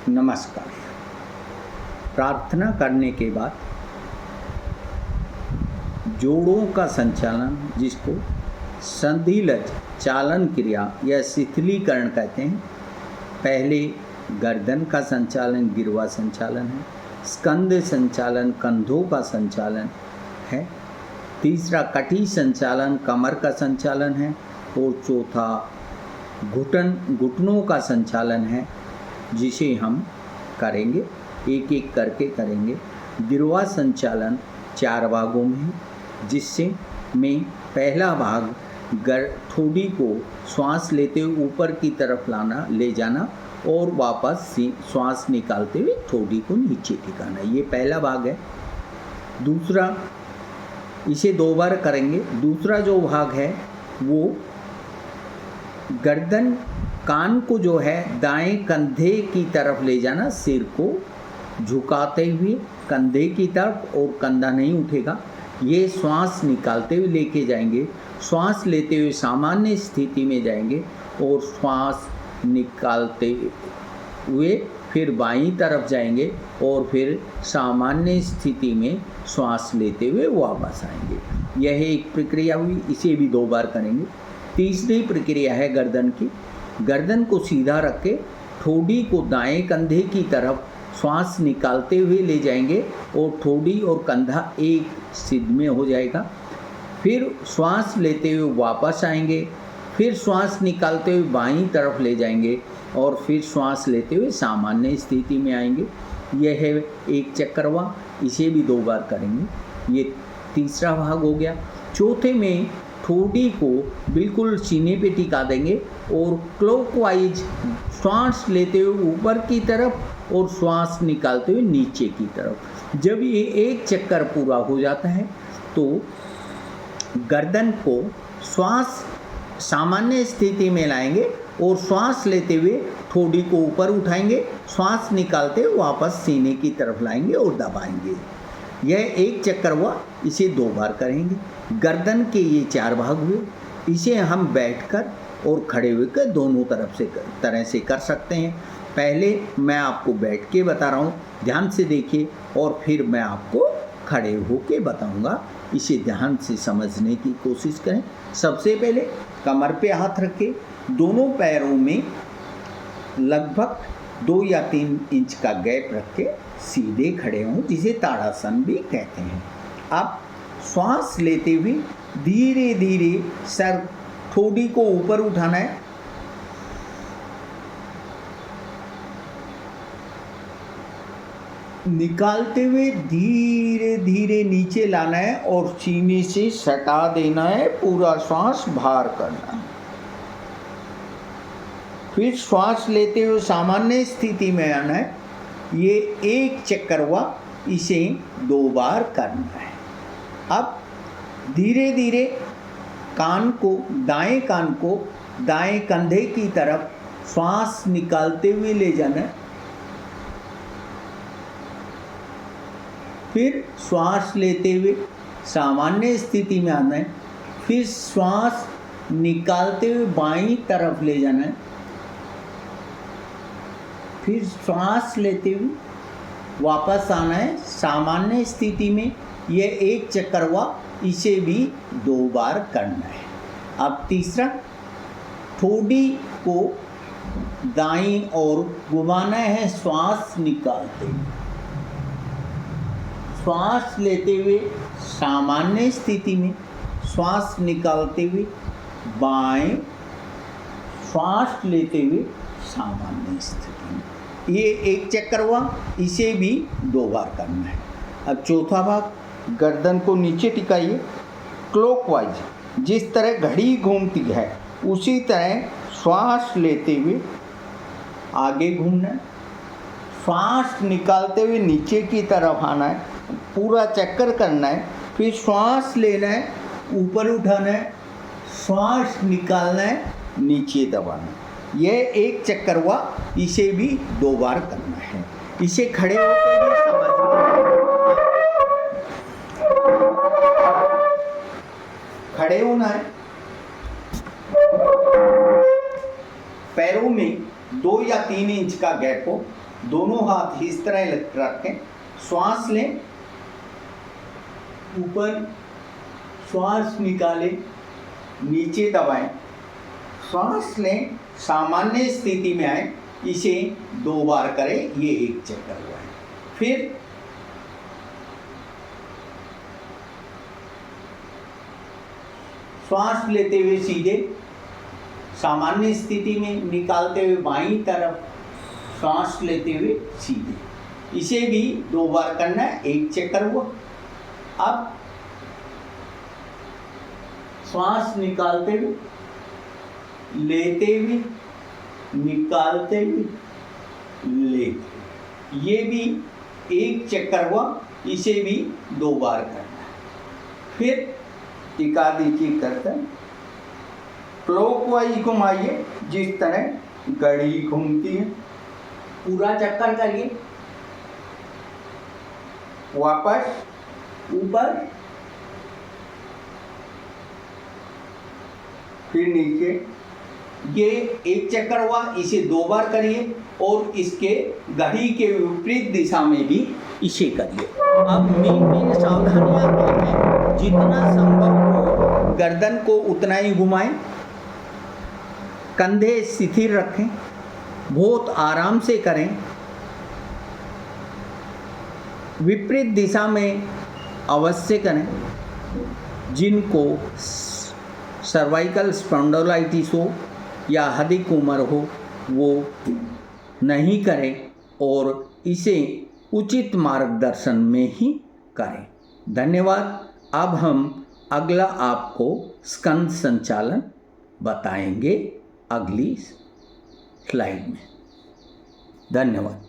नमस्कार। प्रार्थना करने के बाद जोड़ों का संचालन, जिसको संधिलज चालन क्रिया या शिथिलीकरण कहते हैं। पहले गर्दन का संचालन गिरवा संचालन है, स्कंध संचालन कंधों का संचालन है, तीसरा कटी संचालन कमर का संचालन है और चौथा घुटनों का संचालन है, जिसे हम करेंगे, एक एक करके करेंगे। गिरवा संचालन 4 भागों में है, जिससे में पहला भाग ठोड़ी को श्वास लेते हुए ऊपर की तरफ ले जाना और वापस श्वास निकालते हुए ठोड़ी को नीचे टिकाना, ये पहला भाग है। दूसरा, इसे 2 बार करेंगे। दूसरा जो भाग है वो गर्दन कान को जो है दाएं कंधे की तरफ ले जाना, सिर को झुकाते हुए कंधे की तरफ, और कंधा नहीं उठेगा। ये श्वास निकालते हुए लेके जाएंगे, श्वास लेते हुए सामान्य स्थिति में जाएंगे और श्वास निकालते हुए फिर बाईं तरफ जाएंगे और फिर सामान्य स्थिति में श्वास लेते हुए वापस आएंगे। यह एक प्रक्रिया हुई, इसे भी 2 बार करेंगे। तीसरी प्रक्रिया है गर्दन की। गर्दन को सीधा रख के ठोड़ी को दाएं कंधे की तरफ श्वास निकालते हुए ले जाएंगे और ठोड़ी और कंधा एक सिद्ध में हो जाएगा। फिर श्वास लेते हुए वापस आएंगे, फिर श्वास निकालते हुए बाईं तरफ ले जाएंगे और फिर श्वास लेते हुए सामान्य स्थिति में आएंगे। यह है एक चक्करवा, इसे भी 2 बार करेंगे। ये तीसरा भाग हो गया। चौथे में ठोड़ी को बिल्कुल सीने पे टिका देंगे और क्लॉकवाइज श्वास लेते हुए ऊपर की तरफ और श्वास निकालते हुए नीचे की तरफ। जब ये एक चक्कर पूरा हो जाता है तो गर्दन को श्वास सामान्य स्थिति में लाएंगे और श्वास लेते हुए ठोड़ी को ऊपर उठाएंगे, श्वास निकालते हुए वापस सीने की तरफ लाएंगे और दबाएंगे। यह एक चक्कर हुआ, इसे 2 बार करेंगे। गर्दन के ये 4 भाग हुए। इसे हम बैठकर और खड़े होकर दोनों तरह से कर सकते हैं। पहले मैं आपको बैठ के बता रहा हूँ, ध्यान से देखिए, और फिर मैं आपको खड़े होके बताऊँगा। इसे ध्यान से समझने की कोशिश करें। सबसे पहले कमर पे हाथ रखें, दोनों पैरों में लगभग 2 या 3 इंच का गैप रख के सीधे खड़े हों, जिसे ताड़ासन भी कहते हैं। अब श्वास लेते हुए धीरे धीरे सर ठोड़ी को ऊपर उठाना है, निकालते हुए धीरे धीरे नीचे लाना है और सीने से सटा देना है, पूरा श्वास बाहर करना है। फिर श्वास लेते हुए सामान्य स्थिति में आना है। ये एक चक्कर हुआ, इसे 2 बार करना है। अब धीरे धीरे कान को दाएं कंधे की तरफ श्वास निकालते हुए ले जाना है। फिर श्वास लेते हुए सामान्य स्थिति में आना है। फिर श्वास निकालते हुए बाईं तरफ ले जाना है। फिर श्वास लेते हुए वापस आना है सामान्य स्थिति में। यह एक चक्कर हुआ, इसे भी 2 बार करना है। अब तीसरा, ठोड़ी को दाईं ओर घुमाना है श्वास निकालते हुए। श्वास लेते हुए सामान्य स्थिति में, श्वास निकालते हुए बाएं, श्वास लेते हुए सामान्य स्थिति में। ये एक चक्कर हुआ, इसे भी 2 बार करना है। अब चौथा भाग, गर्दन को नीचे टिकाइए, क्लॉकवाइज जिस तरह घड़ी घूमती है उसी तरह श्वास लेते हुए आगे घूमना है, श्वास निकालते हुए नीचे की तरफ आना है, पूरा चक्कर करना है। फिर श्वास लेना है, ऊपर उठाना है, श्वास निकालना है, नीचे दबाना है। यह एक चक्कर हुआ, इसे भी 2 बार करना है। इसे खड़े होकर भी समझना है। खड़े होना है, पैरों में 2 या 3 इंच का गैप हो, दोनों हाथ इस तरह रखें, श्वास लें, ऊपर श्वास निकालें, नीचे दबाएं, श्वास लें, सामान्य स्थिति में आए, इसे 2 बार करें, ये एक चक्कर हुआ है। फिर श्वास लेते हुए सीधे सामान्य स्थिति में, निकालते हुए बाईं तरफ, श्वास लेते हुए सीधे, इसे भी 2 बार करना है, एक चक्कर हुआ। अब श्वास निकालते हुए, लेते हुए, निकालते हुए, लेते, ये भी एक चक्कर हुआ, इसे भी 2 बार करना है। फिर टिका देखिए करते हैं, क्लॉकवाइज घुमाइए, जिस तरह घड़ी घूमती है, पूरा चक्कर करिए, वापस ऊपर, फिर नीचे, ये एक चक्कर हुआ, इसे 2 बार करिए और इसके घड़ी के विपरीत दिशा में भी इसे करिए। अब मेन सावधानियां क्या हैं, जितना संभव हो गर्दन को उतना ही घुमाएं, कंधे स्थिर रखें, बहुत आराम से करें, विपरीत दिशा में अवश्य करें। जिनको सर्वाइकल स्पॉन्डिलोलाइटिस हो या अधिक उम्र हो वो नहीं करें और इसे उचित मार्गदर्शन में ही करें। धन्यवाद। अब हम अगला आपको स्कंद संचालन बताएंगे अगली स्लाइड में। धन्यवाद।